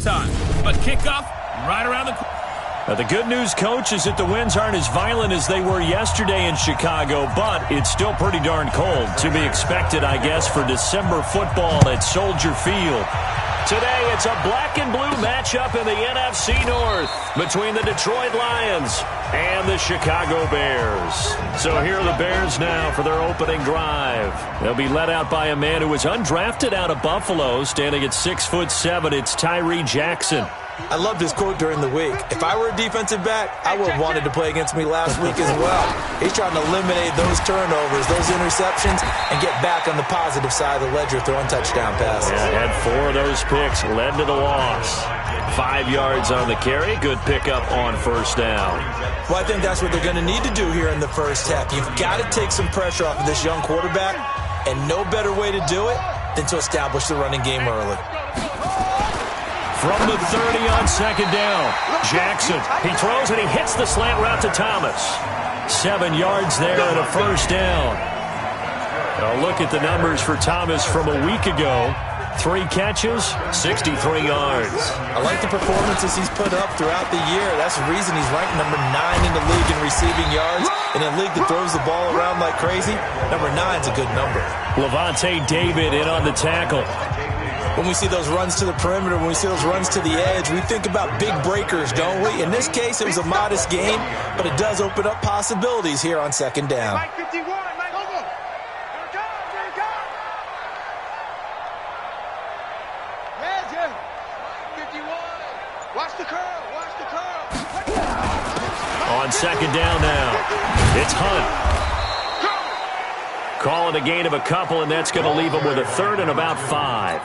time. But kickoff right around the corner. The good news, Coach, is that the winds aren't as violent as they were yesterday in Chicago, but it's still pretty darn cold. To be expected, I guess, for December football at Soldier Field. Today, it's a black and blue matchup in the NFC North between the Detroit Lions and the Chicago Bears. So here are the Bears now for their opening drive. They'll be led out by a man who was undrafted out of Buffalo, standing at 6'7". It's Tyree Jackson. I loved his quote during the week. If I were a defensive back, I would have wanted to play against me last week as well. He's trying to eliminate those turnovers, those interceptions, and get back on the positive side of the ledger throwing touchdown passes. Yeah, had 4 of those picks, led to the loss. 5 yards on the carry, good pickup on first down. Well, I think that's what they're going to need to do here in the first half. You've got to take some pressure off of this young quarterback, and no better way to do it than to establish the running game early. From the 30 on second down, Jackson. He throws and he hits the slant route to Thomas. 7 yards there and a first down. A look at the numbers for Thomas from a week ago. 3 catches, 63 yards. I like the performances he's put up throughout the year. That's the reason he's ranked number 9 in the league in receiving yards. In a league that throws the ball around like crazy, number 9's a good number. Levante David in on the tackle. When we see those runs to the perimeter, when we see those runs to the edge, we think about big breakers, don't we? In this case, it was a modest game, but it does open up possibilities here on second down. Mike 51, Mike, hold on. There you go. Yeah, 51. Watch the curl. On second down now, it's Hunt. Call it a gain of a couple, and that's going to leave him with a third and about 5.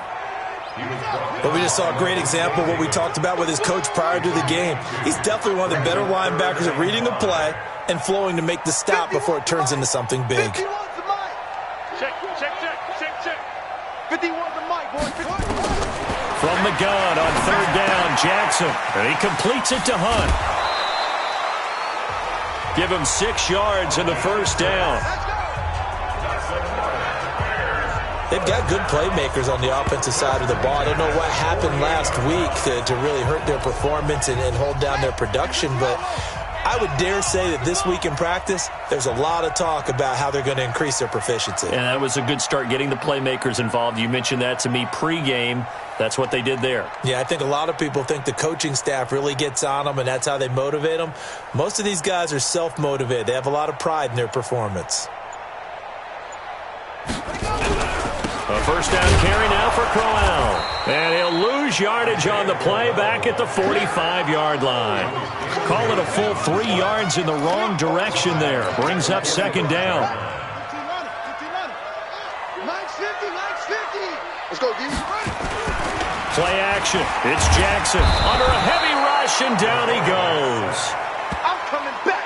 But we just saw a great example of what we talked about with his coach prior to the game. He's definitely one of the better linebackers at reading a play and flowing to make the stop before it turns into something big. 51's the mic. Check. 51's the mic, boy. From the gun on third down, Jackson. And he completes it to Hunt. Give him 6 yards in the first down. They've got good playmakers on the offensive side of the ball. I don't know what happened last week to really hurt their performance and hold down their production, but I would dare say that this week in practice, there's a lot of talk about how they're going to increase their proficiency. And that was a good start, getting the playmakers involved. You mentioned that to me pregame. That's what they did there. Yeah, I think a lot of people think the coaching staff really gets on them, and that's how they motivate them. Most of these guys are self-motivated. They have a lot of pride in their performance. A first down carry now for Crowell. And he'll lose yardage on the play back at the 45-yard line. Call it a full 3 yards in the wrong direction there. Brings up second down. Let's go, D. Play action. It's Jackson under a heavy rush, and down he goes. I'm coming back.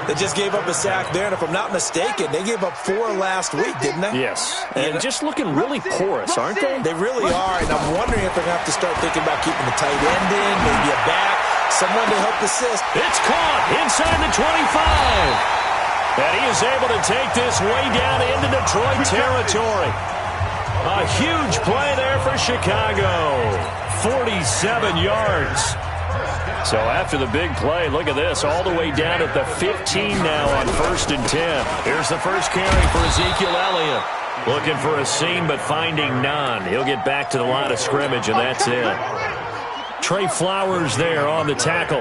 They just gave up a sack there, and if I'm not mistaken, they gave up 4 last week, didn't they? Yes. And just looking really porous, aren't they? They really are, and I'm wondering if they're going to have to start thinking about keeping the tight end in, maybe a back, someone to help assist. It's caught inside the 25. And he is able to take this way down into Detroit territory. A huge play there for Chicago. 47 yards. So after the big play, look at this, all the way down at the 15 now on 1st and 10. Here's the first carry for Ezekiel Elliott. Looking for a seam, but finding none. He'll get back to the line of scrimmage, and that's it. Trey Flowers there on the tackle.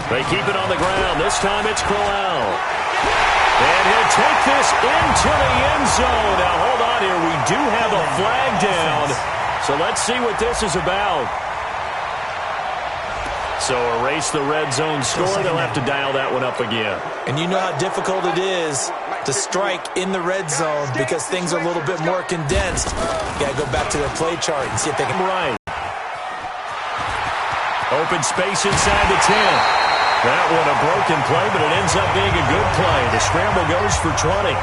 They keep it on the ground. This time it's Crowell. And he'll take this into the end zone. Now, hold on here. We do have a flag down. So let's see what this is about. So erase the red zone score. They'll have to dial that one up again. And you know how difficult it is to strike in the red zone because things are a little bit more condensed. You got to go back to their play chart and see if they can. Right. Open space inside the 10. That one a broken play, but it ends up being a good play. The scramble goes for 20.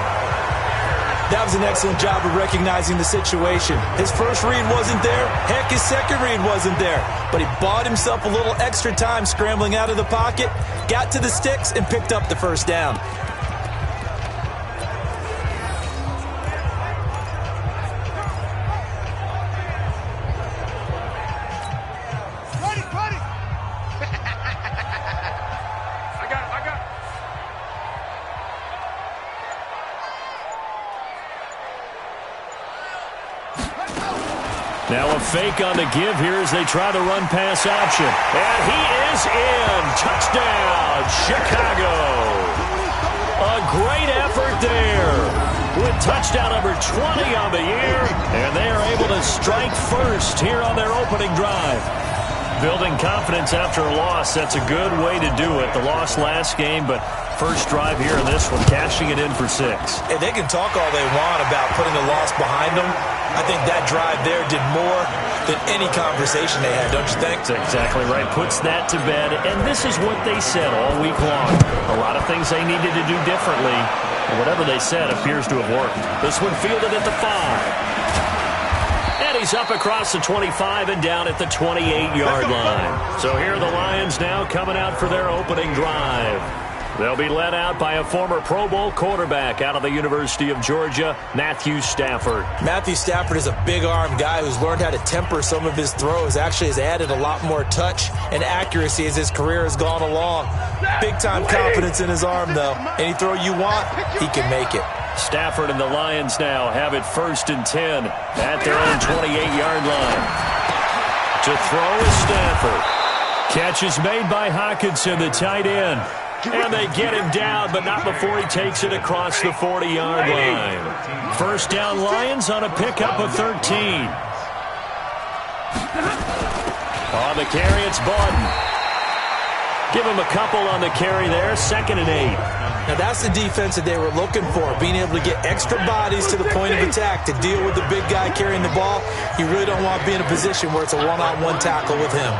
That was an excellent job of recognizing the situation. His first read wasn't there. Heck, his second read wasn't there. But he bought himself a little extra time scrambling out of the pocket, got to the sticks, and picked up the first down. Now a fake on the give here as they try the run-pass option. And he is in. Touchdown, Chicago. A great effort there with touchdown number 20 on the year. And they are able to strike first here on their opening drive. Building confidence after a loss, that's a good way to do it. The loss last game, but first drive here in this one, cashing it in for 6. And they can talk all they want about putting the loss behind them. I think that drive there did more than any conversation they had, don't you think? That's exactly right. Puts that to bed, and this is what they said all week long. A lot of things they needed to do differently, but whatever they said appears to have worked. This one fielded at the 5. And he's up across the 25 and down at the 28-yard line. So here are the Lions now coming out for their opening drive. They'll be led out by a former Pro Bowl quarterback out of the University of Georgia, Matthew Stafford. Matthew Stafford is a big-arm guy who's learned how to temper some of his throws. Actually has added a lot more touch and accuracy as his career has gone along. Big-time confidence in his arm, though. Any throw you want, he can make it. Stafford and the Lions now have it 1st and 10 at their own 28-yard line. To throw is Stafford. Catch is made by Hockenson, the tight end. And they get him down, but not before he takes it across the 40-yard line. First down Lions on a pickup of 13. On the carry, it's Bawden. Give him a couple on the carry there, 2nd and 8. Now that's the defense that they were looking for, being able to get extra bodies to the point of attack to deal with the big guy carrying the ball. You really don't want to be in a position where it's a one-on-one tackle with him.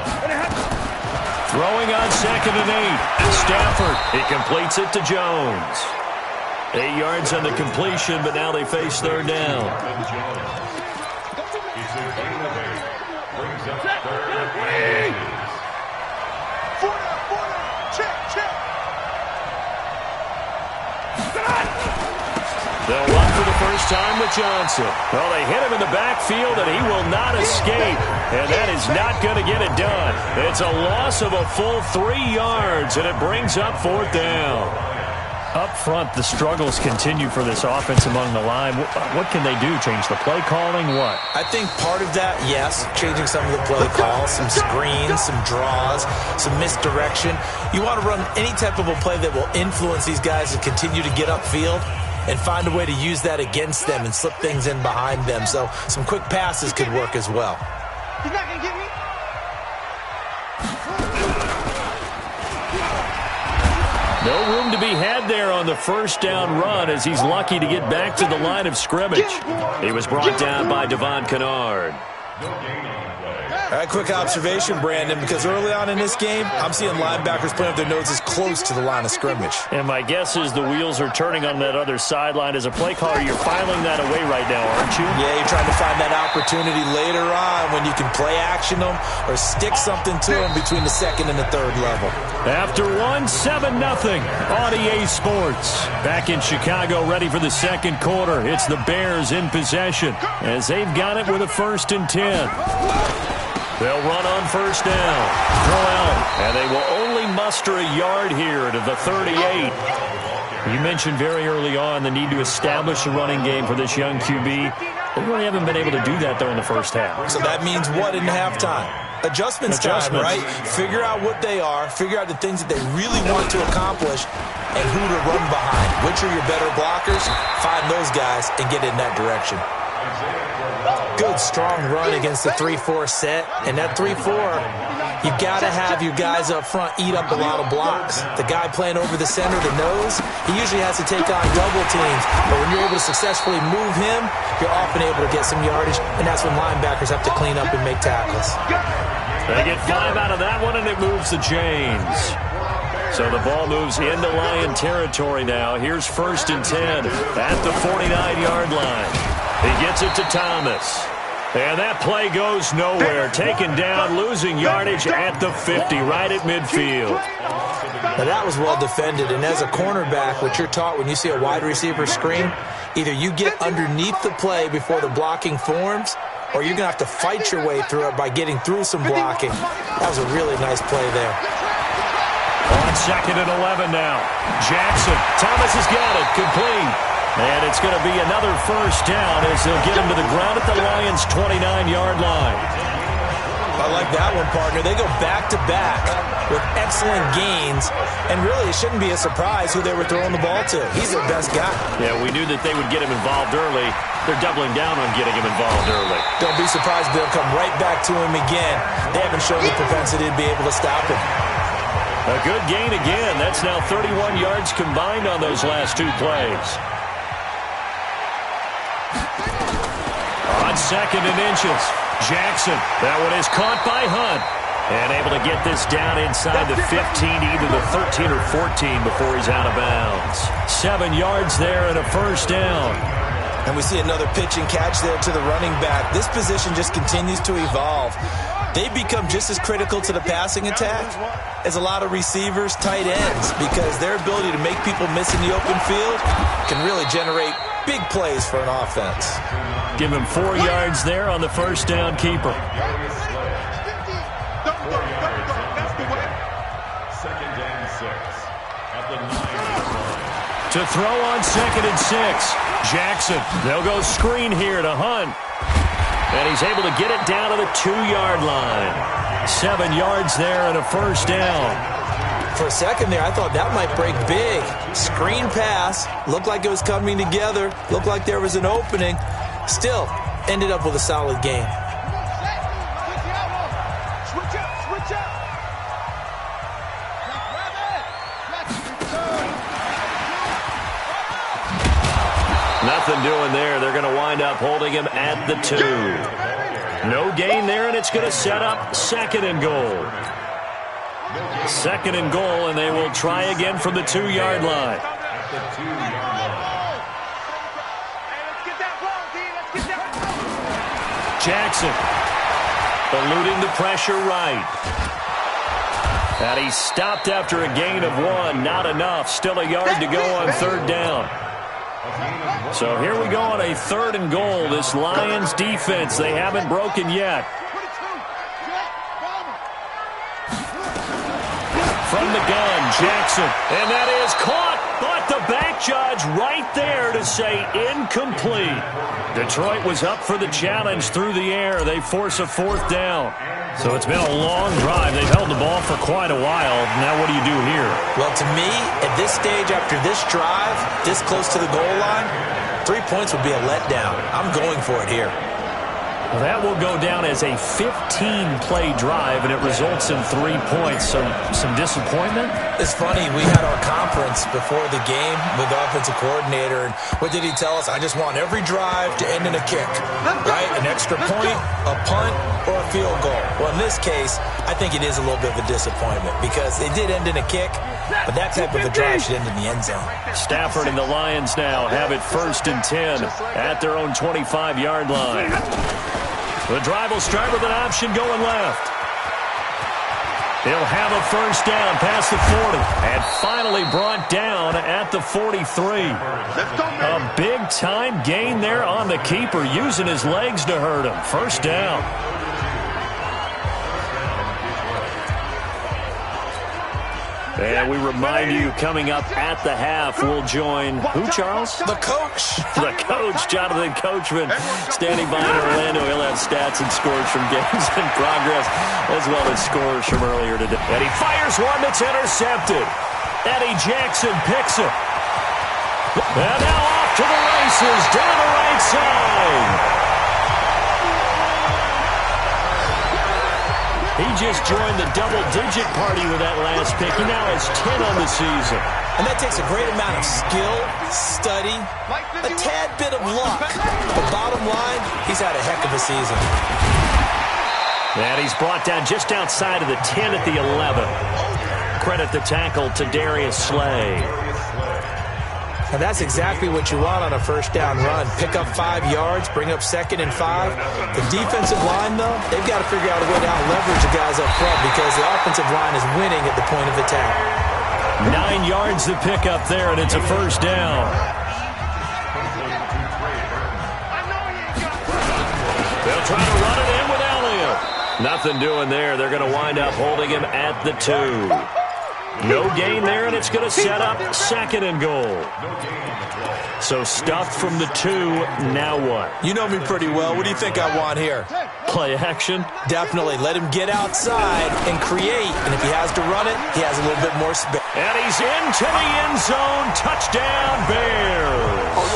Throwing on 2nd and 8. Stafford, he completes it to Jones. 8 yards on the completion, but now they face 3rd down. They'll run for the first time with Johnson. Well, they hit him in the backfield, and he will not escape. And that is not going to get it done. It's a loss of a full 3 yards, and it brings up 4th down. Up front, the struggles continue for this offense among the line. What can they do? Change the play calling? What? I think part of that, yes, changing some of the play calls, some screens, some draws, some misdirection. You want to run any type of a play that will influence these guys to continue to get upfield and find a way to use that against them and slip things in behind them. So some quick passes could work as well. He's not going to get me. No room to be had there on the first down run as he's lucky to get back to the line of scrimmage. He was brought down by Devon Kennard. All right, quick observation, Brandon, because early on in this game, I'm seeing linebackers playing with their noses close to the line of scrimmage. And my guess is the wheels are turning on that other sideline. As a play caller, you're filing that away right now, aren't you? Yeah, you're trying to find that opportunity later on when you can play action them or stick something to them between the 2nd and the 3rd level. After 7-0 on EA Sports. Back in Chicago, ready for the 2nd quarter. It's the Bears in possession as they've got it with a 1st and 10. They'll run on 1st down. Throw out. And they will only muster a yard here to the 38. You mentioned very early on the need to establish a running game for this young QB. They really haven't been able to do that, though, in the first half. So that means what in halftime? Adjustments time, right? Figure out what they are. Figure out the things that they really want to accomplish and who to run behind. Which are your better blockers? Find those guys and get in that direction. Good, strong run against the 3-4 set. And that 3-4, you've got to have your guys up front eat up a lot of blocks. The guy playing over the center, the nose, he usually has to take on double teams. But when you're able to successfully move him, you're often able to get some yardage. And that's when linebackers have to clean up and make tackles. They get 5 out of that one, and it moves the chains. So the ball moves into Lion territory now. Here's 1st and 10 at the 49-yard line. He gets it to Thomas. And that play goes nowhere. Taken down, losing yardage at the 50, right at midfield. Now that was well defended. And as a cornerback, what you're taught when you see a wide receiver screen, either you get underneath the play before the blocking forms, or you're going to have to fight your way through it by getting through some blocking. That was a really nice play there. On 2nd and 11 now. Jackson. Thomas has got it. Complete. And it's going to be another first down as they'll get him to the ground at the Lions' 29-yard line. I like that one, partner. They go back-to-back with excellent gains, and really it shouldn't be a surprise who they were throwing the ball to. He's their best guy. Yeah, we knew that they would get him involved early. They're doubling down on getting him involved early. Don't be surprised if they'll come right back to him again. They haven't shown the propensity to be able to stop him. A good gain again. That's now 31 yards combined on those last two plays. On second and inches, Jackson. That one is caught by Hunt. And able to get this down inside the 15, either the 13 or 14 before he's out of bounds. 7 yards there and a first down. And we see another pitch and catch there to the running back. This position just continues to evolve. They become just as critical to the passing attack as a lot of receivers, tight ends, because their ability to make people miss in the open field can really generate big plays for an offense. Give him 4 yards there on the first down keeper. To throw on second and 6, Jackson. They'll go screen here to Hunt. And he's able to get it down to the 2-yard line. 7 yards there and a first down. For a second there, I thought that might break big. Screen pass. Looked like it was coming together. Looked like there was an opening. Still, ended up with a solid game. Nothing doing there. They're going to wind up holding him at the 2. No gain there, and it's going to set up second and goal. Second and goal, and they will try again from the 2-yard line. Jackson eluding the pressure right. And he stopped after a gain of 1. Not enough. Still a yard to go on third down. So here we go on a third and goal. This Lions defense, they haven't broken yet. From the gun, Jackson. And that is caught, but the back judge right there to say incomplete. Detroit was up for the challenge through the air. They force a fourth down. So it's been a long drive. They've held the ball for quite a while. Now what do you do here? Well, to me, at this stage, after this drive, this close to the goal line, 3 points would be a letdown. I'm going for it here. Well, that will go down as a 15-play drive, and it results in 3 points. So some disappointment? It's funny. We had our conference before the game with the offensive coordinator, and what did he tell us? I just want every drive to end in a kick, right? An extra point, a punt, or a field goal. Well, in this case, I think it is a little bit of a disappointment because it did end in a kick, but that type of a drive should end in the end zone. Stafford and the Lions now have it 1st and 10 at their own 25-yard line. The drive will start with an option going left. He'll have a first down past the 40 and finally brought down at the 43. A big-time gain there on the keeper, using his legs to hurt him. First down. And we remind you, coming up at the half, we'll join who, Charles? The coach. The coach, Jonathan Coachman, standing by in Orlando. He'll have stats and scores from games in progress, as well as scores from earlier today. And he fires one that's intercepted. Eddie Jackson picks it. And now off to the races, down the right side. He just joined the double-digit party with that last pick. He now has 10 on the season. And that takes a great amount of skill, study, a tad bit of luck. But bottom line, he's had a heck of a season. And he's brought down just outside of the 10 at the 11. Credit the tackle to Darius Slay. And that's exactly what you want on a first down run. Pick up 5 yards, bring up 2nd and 5. The defensive line, though, they've got to figure out a way to out-leverage the guys up front because the offensive line is winning at the point of attack. 9 yards to pick up there, and it's a first down. They'll try to run it in with Elliott. Nothing doing there. They're going to wind up holding him at the 2. No gain there, and it's going to set up 2nd and goal. So stuffed from the 2, now what? You know me pretty well. What do you think I want here? Play action? Definitely. Let him get outside and create. And if he has to run it, he has a little bit more space. And he's into the end zone. Touchdown, Bears.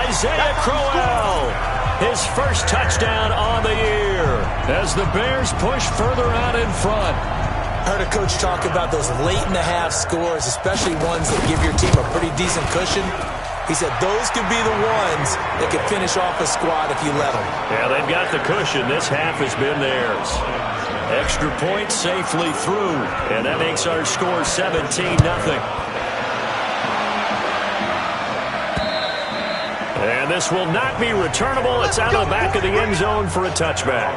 Isaiah Crowell, his first touchdown on the year as the Bears push further out in front. I heard a coach talk about those late-in-the-half scores, especially ones that give your team a pretty decent cushion. He said those could be the ones that could finish off a squad if you let them. Yeah, they've got the cushion. This half has been theirs. Extra point safely through, and that makes our score 17-0. And this will not be returnable. It's out of the back of the end zone for a touchback.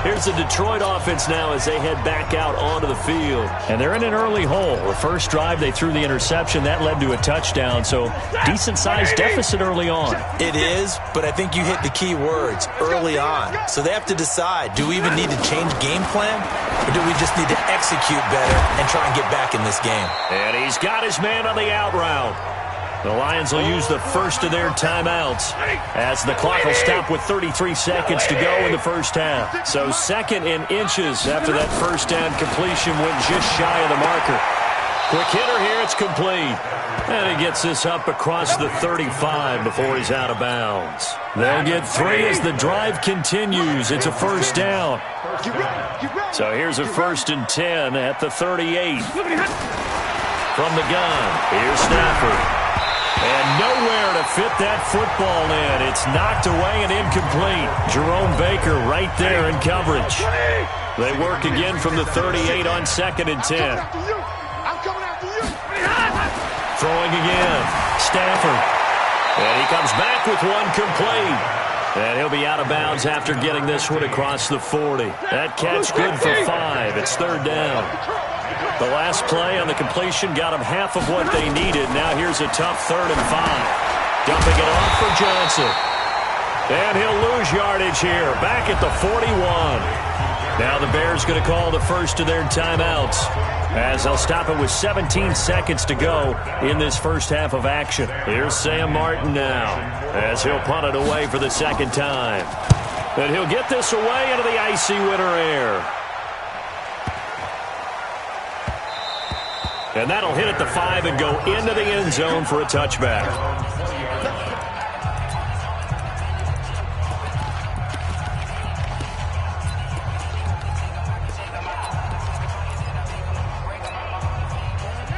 Here's the Detroit offense now as they head back out onto the field. And they're in an early hole. The first drive, they threw the interception. That led to a touchdown, so decent-sized deficit early on. It is, but I think you hit the key words, early on. So they have to decide, do we even need to change game plan, or do we just need to execute better and try and get back in this game? And he's got his man on the out route. The Lions will use the first of their timeouts as the clock will stop with 33 seconds to go in the first half. So 2nd and inches after that first down completion went just shy of the marker. Quick hitter here, it's complete. And he gets this up across the 35 before he's out of bounds. They'll get 3 as the drive continues. It's a first down. So here's a 1st and 10 at the 38. From the gun, here's Stafford. And nowhere to fit that football in. It's knocked away and incomplete. Jerome Baker right there in coverage. They work again from the 38 on 2nd and 10. Throwing again. Stafford. And he comes back with one complete. And he'll be out of bounds after getting this one across the 40. That catch good for 5. It's 3rd down. The last play on the completion got them half of what they needed. Now here's a tough 3rd and 5. Dumping it off for Johnson. And he'll lose yardage here. Back at the 41. Now the Bears going to call the first of their timeouts as they'll stop it with 17 seconds to go in this first half of action. Here's Sam Martin now as he'll punt it away for the 2nd time. And he'll get this away into the icy winter air. And that'll hit at the 5 and go into the end zone for a touchback.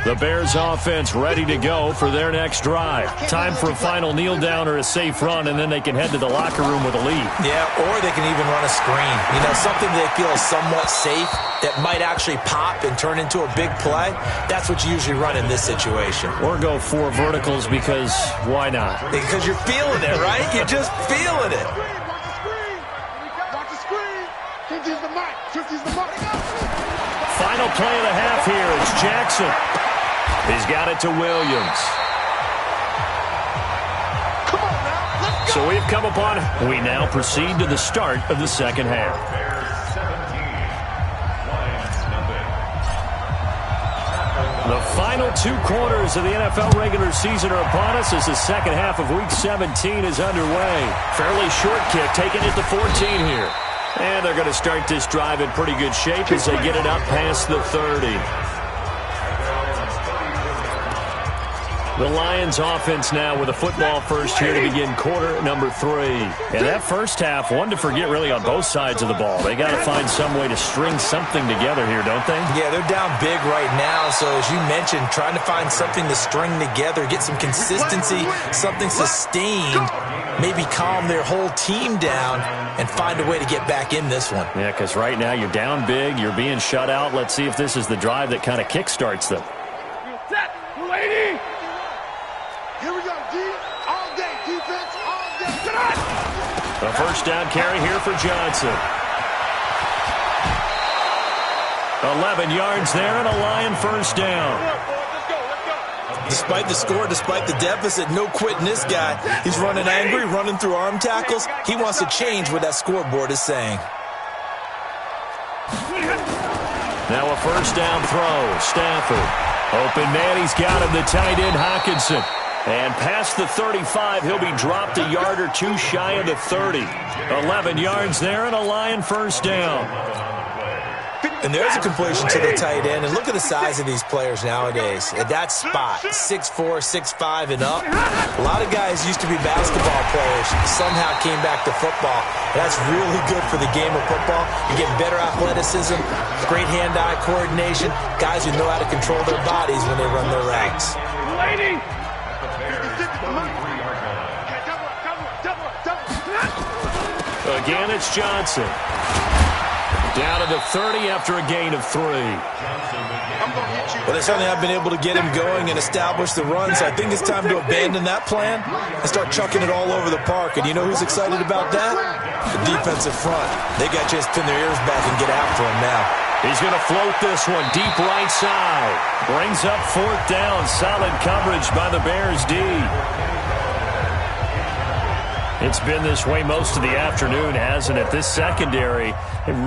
The Bears offense ready to go for their next drive. Time for a final kneel down or a safe run, and then they can head to the locker room with a lead. Yeah, or they can even run a screen. You know, something they feel is somewhat safe that might actually pop and turn into a big play. That's what you usually run in this situation. Or go 4 verticals because why not? Because you're feeling it, right? You're just feeling it. Watch the screen. 50's the mark. 50's the mark. Final play of the half here. It's Jackson. He's got it to Williams. Come on now. Let's go. So we've come upon. We now proceed to the start of the second half. The final 2 quarters of the NFL regular season are upon us as the second half of Week 17 is underway. Fairly short kick, taking it to 14 here. And they're going to start this drive in pretty good shape as they get it up past the 30. The Lions offense now with a football first here to begin quarter number 3. And that first half, one to forget really on both sides of the ball. They got to find some way to string something together here, don't they? Yeah, they're down big right now. So as you mentioned, trying to find something to string together, get some consistency, something sustained, maybe calm their whole team down and find a way to get back in this one. Yeah, because right now you're down big, you're being shut out. Let's see if this is the drive that kind of kickstarts them. Lady. Here we go, D. All day. Defense, all day. A first down carry here for Johnson. 11 yards there and a Lion first down. Despite the score, despite the deficit, no quitting this guy. He's running angry, running through arm tackles. He wants to change what that scoreboard is saying. Now a first down throw. Stafford. Open man, he's got him, the tight end Hockenson. And past the 35, he'll be dropped a yard or two shy of the 30. 11 yards there and a Lion first down. And there's a completion to the tight end. And look at the size of these players nowadays. At that spot, 6'4", 6'5", and up. A lot of guys used to be basketball players, somehow came back to football. That's really good for the game of football. You're getting better athleticism, great hand-eye coordination, guys who know how to control their bodies when they run their routes. Again, it's Johnson. Down to the 30 after a gain of 3. Well, they certainly have been able to get him going and establish the run, so I think it's time to abandon that plan and start chucking it all over the park. And you know who's excited about that? The defensive front. They got to just pin their ears back and get after him now. He's going to float this one deep right side. Brings up 4th down. Solid coverage by the Bears D. It's been this way most of the afternoon, hasn't it? This secondary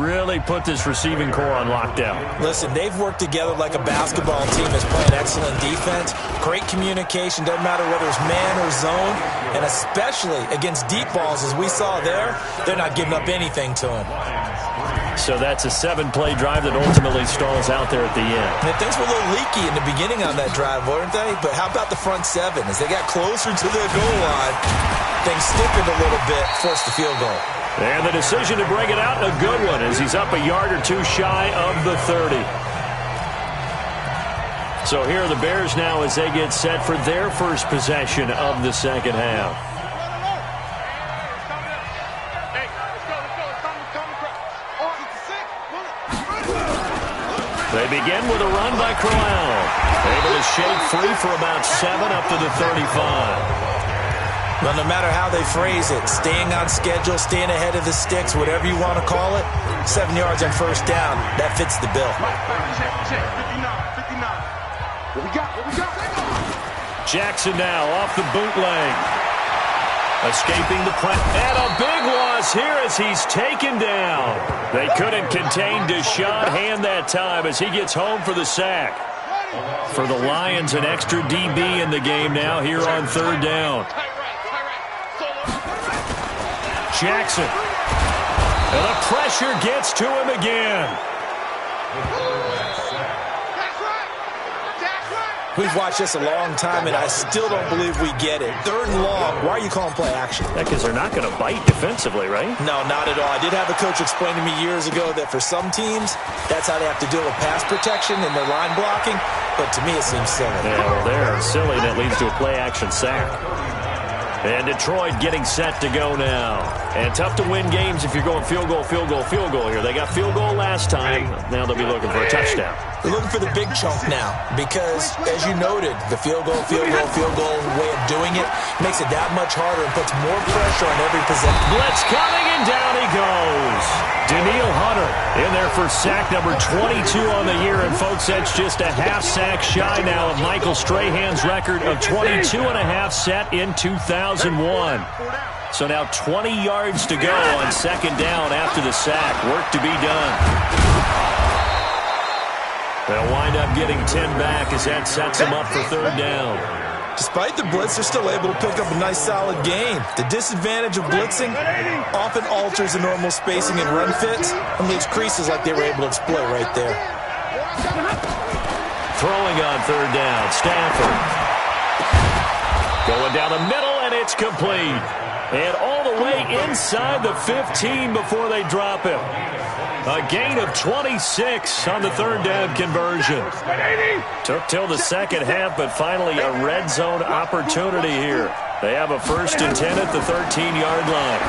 really put this receiving core on lockdown. Listen, they've worked together like a basketball team that's playing excellent defense. Great communication, doesn't matter whether it's man or zone. And especially against deep balls, as we saw there, they're not giving up anything to them. So that's a 7-play drive that ultimately stalls out there at the end. And things were a little leaky in the beginning on that drive, weren't they? But how about the front 7? As they got closer to their goal line, things stiffened a little bit, forced the field goal. And the decision to bring it out, a good one, as he's up a yard or two shy of the 30. So here are the Bears now as they get set for their first possession of the second half. They begin with a run by Crowell. Able to shake free for about 7 up to the 35. Well, no matter how they phrase it, staying on schedule, staying ahead of the sticks, whatever you want to call it, 7 yards on first down, that fits the bill. Jackson now off the bootleg. Escaping the press. And a big loss here as he's taken down. They couldn't contain Deshaun Hand that time as he gets home for the sack. For the Lions, an extra DB in the game now here on 3rd down. Jackson. And the pressure gets to him again. We've watched this a long time, and I still don't believe we get it. 3rd and long. Why are you calling play action? Yeah, because they're not going to bite defensively, right? No, not at all. I did have a coach explain to me years ago that for some teams, that's how they have to deal with pass protection and their line blocking. But to me, it seems silly. Yeah, well, they're silly. That leads to a play action sack. And Detroit getting set to go now. And tough to win games if you're going field goal, field goal, field goal here. They got field goal last time. Now they'll be looking for a touchdown. They're looking for the big chunk now because, as you noted, the field goal way of doing it makes it that much harder and puts more pressure on every possession. Blitz coming, and down he goes. Daniil Hunter in there for sack number 22 on the year. And, folks, that's just a half sack shy now of Michael Strahan's record of 22 and a half set in 2001. So now 20 yards to go on 2nd down after the sack. Work to be done. They'll wind up getting 10 back as that sets them up for 3rd down. Despite the blitz, they're still able to pick up a nice, solid gain. The disadvantage of blitzing often alters the normal spacing and run fits and leaves creases like they were able to exploit right there. Throwing on 3rd down, Stafford. Going down the middle, and it's complete. And all the way inside the 15 before they drop him. A gain of 26 on the 3rd down conversion. Took till the second half, but finally a red zone opportunity here. They have a 1st and 10 at the 13-yard line.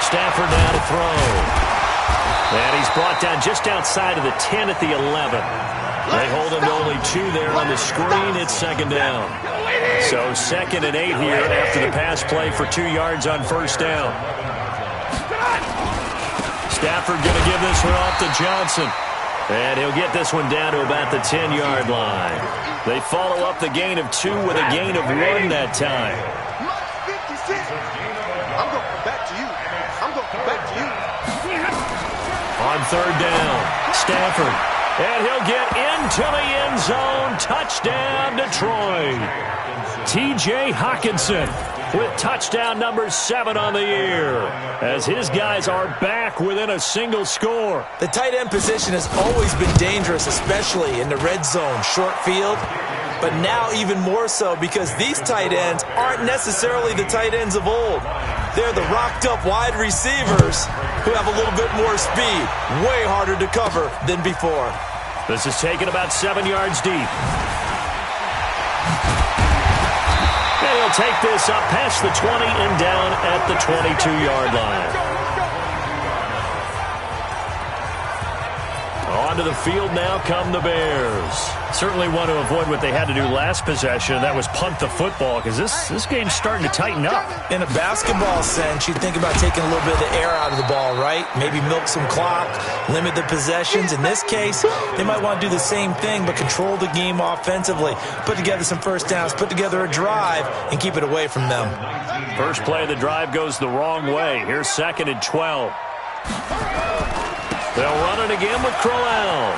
Stafford now to throw. And he's brought down just outside of the 10 at the 11. They hold him to only 2 there on the screen. It's 2nd down. So 2nd and 8 here after the pass play for 2 yards on 1st down. Stafford going to give this one off to Johnson. And he'll get this one down to about the 10-yard line. They follow up the gain of 2 with a gain of 1 that time. I'm going to come back to you. I'm going to come back to you. On 3rd down, Stafford. And he'll get into the end zone. Touchdown, Detroit. T.J. Hockenson with touchdown number 7 on the year, as his guys are back within a single score. The tight end position has always been dangerous, especially in the red zone, short field. But now even more so, because these tight ends aren't necessarily the tight ends of old. They're the rocked-up wide receivers who have a little bit more speed. Way harder to cover than before. This is taken about 7 yards deep. And he'll take this up past the 20 and down at the 22-yard line. Onto the field now come the Bears. Certainly want to avoid what they had to do last possession. That was punt the football, because this game's starting to tighten up. In a basketball sense, you think about taking a little bit of the air out of the ball, right? Maybe milk some clock, limit the possessions. In this case, they might want to do the same thing, but control the game offensively. Put together some first downs, put together a drive, and keep it away from them. First play of the drive goes the wrong way. Here's 2nd and 12. They'll run it again with Crowell.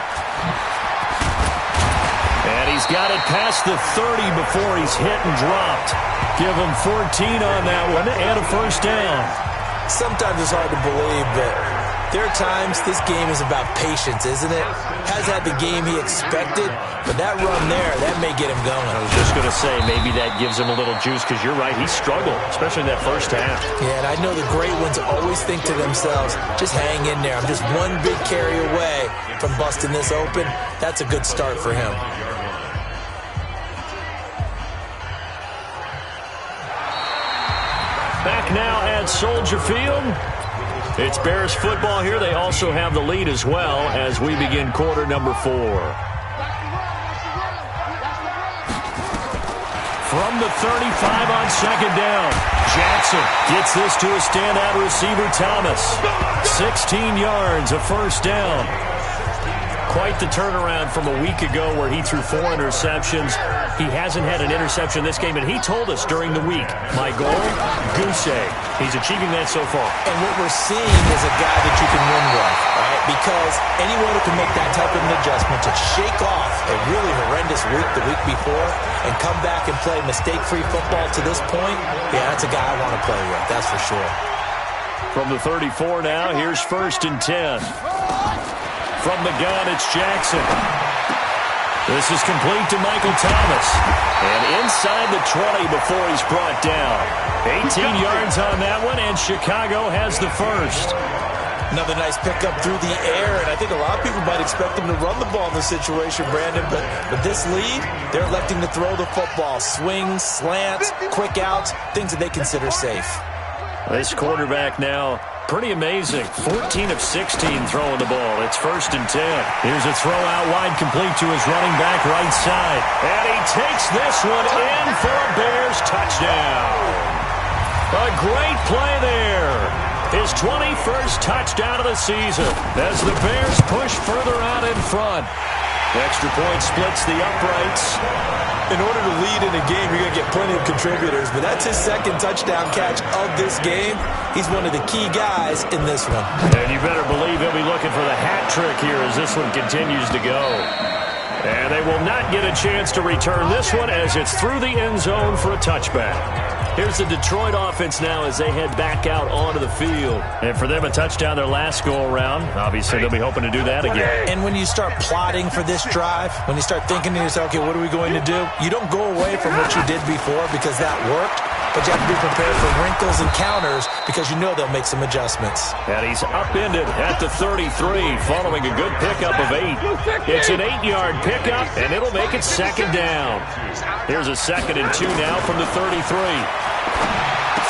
And he's got it past the 30 before he's hit and dropped. Give him 14 on that one and a first down. Sometimes it's hard to believe, but there are times this game is about patience, isn't it? Has had the game he expected, but that run there, that may get him going. I was just going to say, maybe that gives him a little juice, because you're right, he struggled, especially in that first half. Yeah, and I know the great ones always think to themselves, just hang in there. I'm just one big carry away from busting this open. That's a good start for him. Back now at Soldier Field. It's Bears football here. They also have the lead as well as we begin quarter number 4. From the 35 on 2nd down, Jackson gets this to a standout receiver, Thomas. 16 yards, a first down. Quite the turnaround from a week ago where he threw 4 interceptions. He hasn't had an interception this game, and he told us during the week, my goal, goose egg. He's achieving that so far. And what we're seeing is a guy that you can win with, right? Because anyone who can make that type of an adjustment to shake off a really horrendous week the week before and come back and play mistake-free football to this point, yeah, that's a guy I want to play with, that's for sure. From the 34 now, here's 1st and 10. From the gun, it's Jackson. This is complete to Michael Thomas. And inside the 20 before he's brought down. 18 yards on that one, and Chicago has the first. Another nice pickup through the air, and I think a lot of people might expect them to run the ball in this situation, Brandon, but with this lead, they're electing to throw the football. Swings, slants, quick outs, things that they consider safe. This quarterback now, pretty amazing. 14 of 16 throwing the ball. It's 1st and 10. Here's a throw out wide, complete to his running back right side. And he takes this one in for a Bears touchdown. A great play there. His 21st touchdown of the season as the Bears push further out in front. Extra point splits the uprights. In order to lead in a game, you're going to get plenty of contributors, but that's his 2nd touchdown catch of this game. He's one of the key guys in this one. And you better believe he'll be looking for the hat trick here as this one continues to go. And they will not get a chance to return this one as it's through the end zone for a touchback. Here's the Detroit offense now as they head back out onto the field. And for them, a touchdown their last go-around. Obviously, they'll be hoping to do that again. And when you start plotting for this drive, when you start thinking to yourself, okay, what are we going to do? You don't go away from what you did before because that worked, but you have to be prepared for wrinkles and counters because you know they'll make some adjustments. And he's upended at the 33 following a good pickup of 8. It's an 8-yard pickup, and it'll make it 2nd down. Here's a 2nd and 2 now from the 33.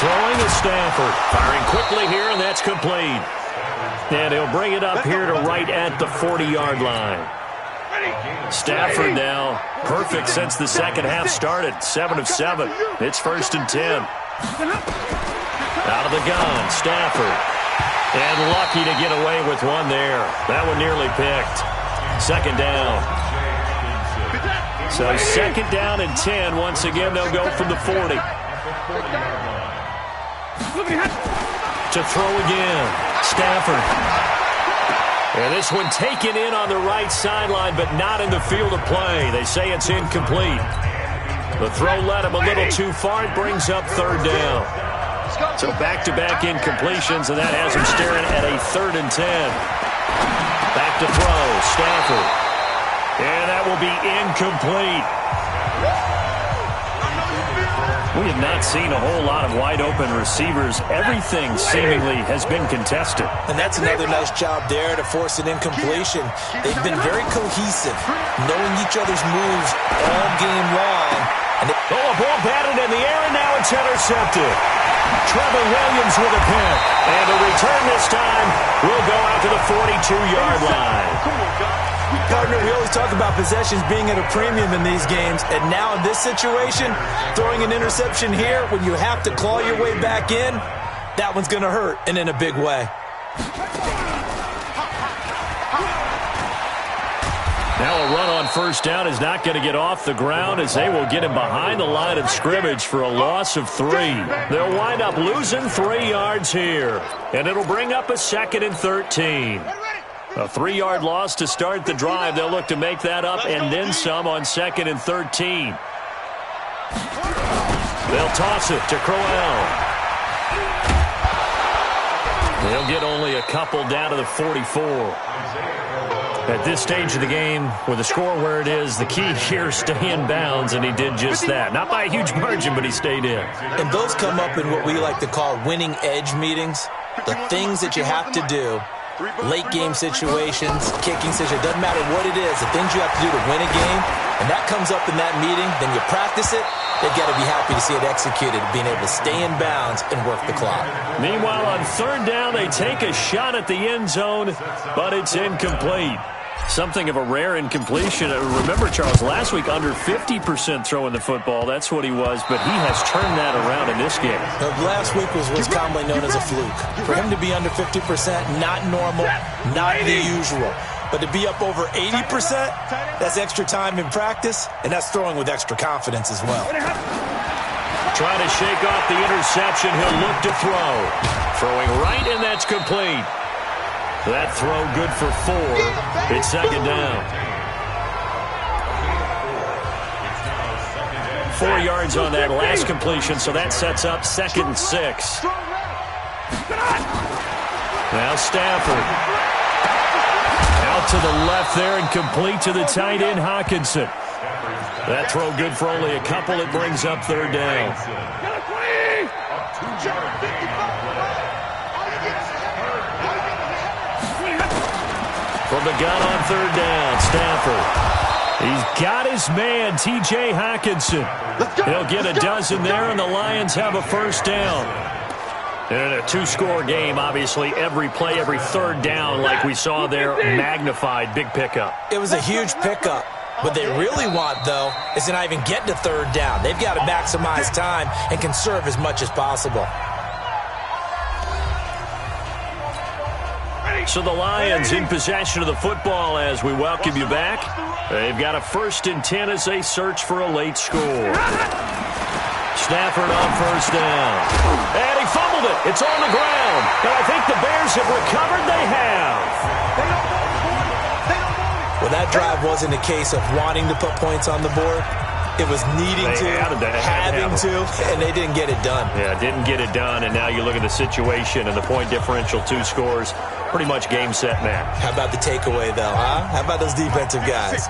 Throwing to Stafford. Firing quickly here, and that's complete. And he'll bring it up here to right at the 40-yard line. Stafford now perfect since the second half started. 7 of 7. It's 1st and 10. Out of the gun, Stafford. And lucky to get away with one there. That one nearly picked. 2nd down. So 2nd down and 10. Once again, they'll go from the 40. To throw again. Stafford. And this one taken in on the right sideline, but not in the field of play. They say it's incomplete. The throw led him a little too far. It brings up third down. So back-to-back incompletions, and that has him staring at a 3rd and 10. Back to throw, Stafford. And that will be incomplete. We have not seen a whole lot of wide-open receivers. Everything seemingly has been contested. And that's another nice job there to force an incompletion. They've been very cohesive, knowing each other's moves all game long. And a ball batted in the air, and now it's intercepted. Trevor Williams with a pick. And the return this time will go out to the 42-yard line. Partner, we always talk about possessions being at a premium in these games, and now in this situation, throwing an interception here when you have to claw your way back in, that one's going to hurt, and in a big way. Now a run on first down is not going to get off the ground as they will get him behind the line of scrimmage for a loss of 3. They'll wind up losing 3 yards here, and it'll bring up a 2nd and 13. A 3-yard loss to start the drive. They'll look to make that up and then some on 2nd and 13. They'll toss it to Crowell. They'll get only a couple down to the 44. At this stage of the game, with the score where it is, the key here is stay in bounds, and he did just that. Not by a huge margin, but he stayed in. And those come up in what we like to call winning edge meetings. The things that you have to do, late game situations, kicking situations, doesn't matter what it is, the things you have to do to win a game, and that comes up in that meeting, then you practice it, they've got to be happy to see it executed, being able to stay in bounds and work the clock. Meanwhile, on 3rd down, they take a shot at the end zone, but it's incomplete. Something of a rare incompletion. Remember, Charles, last week under 50% throwing the football. That's what he was, but he has turned that around in this game. Last week was what's commonly known as a fluke. For him to be under 50%, not normal, not the usual. But to be up over 80%, that's extra time in practice, and that's throwing with extra confidence as well. Trying to shake off the interception. He'll look to throw. Throwing right, and that's complete. That throw good for 4. It's 2nd down. 4 yards on that last completion, so that sets up 2nd and 6. Now Stafford. Out to the left there and complete to the tight end, Hawkinson. That throw good for only a couple. It brings up 3rd down. From the gun on 3rd down, Stafford. He's got his man, T.J. Hawkinson. He'll get a dozen there, and the Lions have a 1st down. And a 2-score game, obviously, every play, every 3rd down, like we saw there, magnified, big pickup. It was a huge pickup. What they really want, though, is to not even get to 3rd down. They've got to maximize time and conserve as much as possible. So the Lions in possession of the football as we welcome you back. They've got a 1st and 10 as they search for a late score. Stafford on 1st down. And he fumbled it. It's on the ground. And I think the Bears have recovered. They have. Well, that drive wasn't a case of wanting to put points on the board. It was needing to, having to, and they didn't get it done. Yeah, didn't get it done, and now you look at the situation and the point differential, 2 scores, pretty much game, set, match. How about the takeaway, though, huh? How about those defensive guys?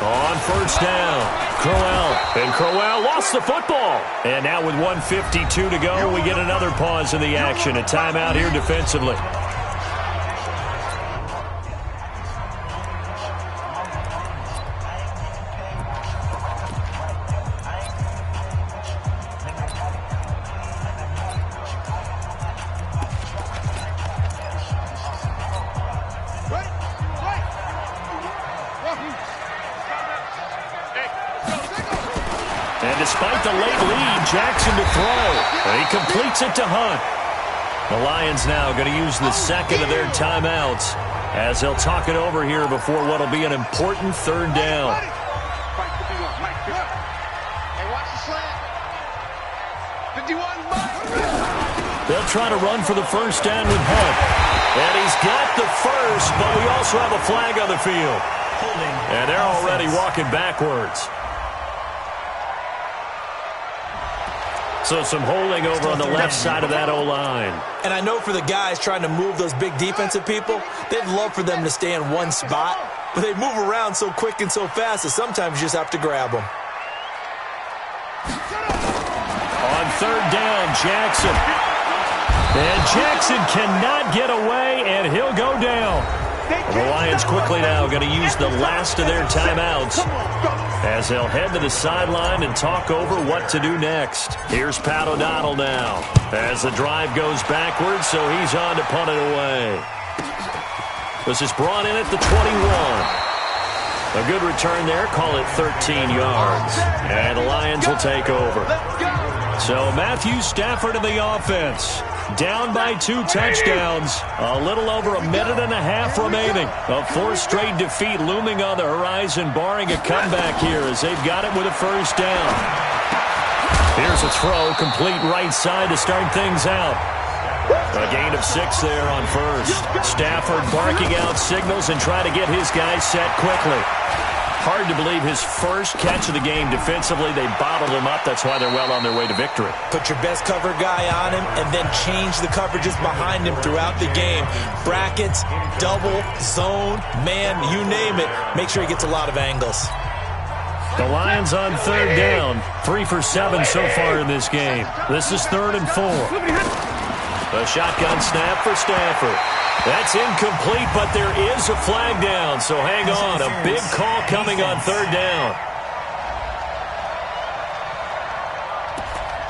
On 1st down, Crowell. And Crowell lost the football. And now with 1:52 to go, we get another pause in the action. A timeout here defensively. Despite the late lead, Jackson to throw. And he completes it to Hunt. The Lions now going to use the 2nd of their timeouts as they'll talk it over here before what will be an important 3rd down. They'll try to run for the first down with Hunt. And he's got the first, but we also have a flag on the field. And they're already walking backwards. So some holding over on the left side of that O-line. And I know for the guys trying to move those big defensive people, they'd love for them to stay in one spot, but they move around so quick and so fast that sometimes you just have to grab them. On third down, Jackson. And Jackson cannot get away, and he'll go down. The Lions quickly now going to use the last of their timeouts as they'll head to the sideline and talk over what to do next. Here's Pat O'Donnell now as the drive goes backwards, so he's on to punt it away. This is brought in at the 21. A good return there. Call it 13 yards. And the Lions will take over. So Matthew Stafford in the offense. Down by 2 touchdowns. A little over a minute and a half remaining. A 4th straight defeat looming on the horizon, barring a comeback here as they've got it with a first down. Here's a throw, complete right side to start things out. A gain of 6 there on first. Stafford barking out signals and trying to get his guys set quickly. Hard to believe his first catch of the game defensively. They bottled him up. That's why they're well on their way to victory. Put your best cover guy on him and then change the coverages behind him throughout the game. Brackets, double, zone, man, you name it. Make sure he gets a lot of angles. The Lions on third down. 3 for 7 so far in this game. This is 3rd and 4. A shotgun snap for Stafford. That's incomplete, but there is a flag down, so hang on. A big call coming on third down.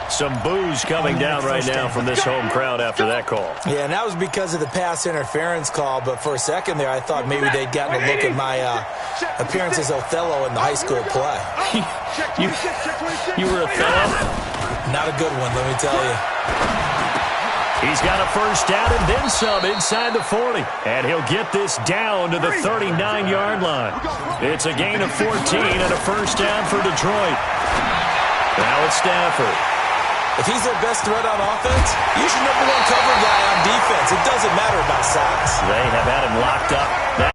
Some boos coming down right now from this home crowd after that call. Yeah, and that was because of the pass interference call, but for a second there I thought maybe they'd gotten a look at my appearance as Othello in the high school play. you were Othello? Not a good one, let me tell you. He's got a first down and then some inside the 40. And he'll get this down to the 39-yard line. It's a gain of 14 and a first down for Detroit. Now it's Stafford. If he's their best threat on offense, use your #1 cover guy on defense. It doesn't matter about size. They have had him locked up.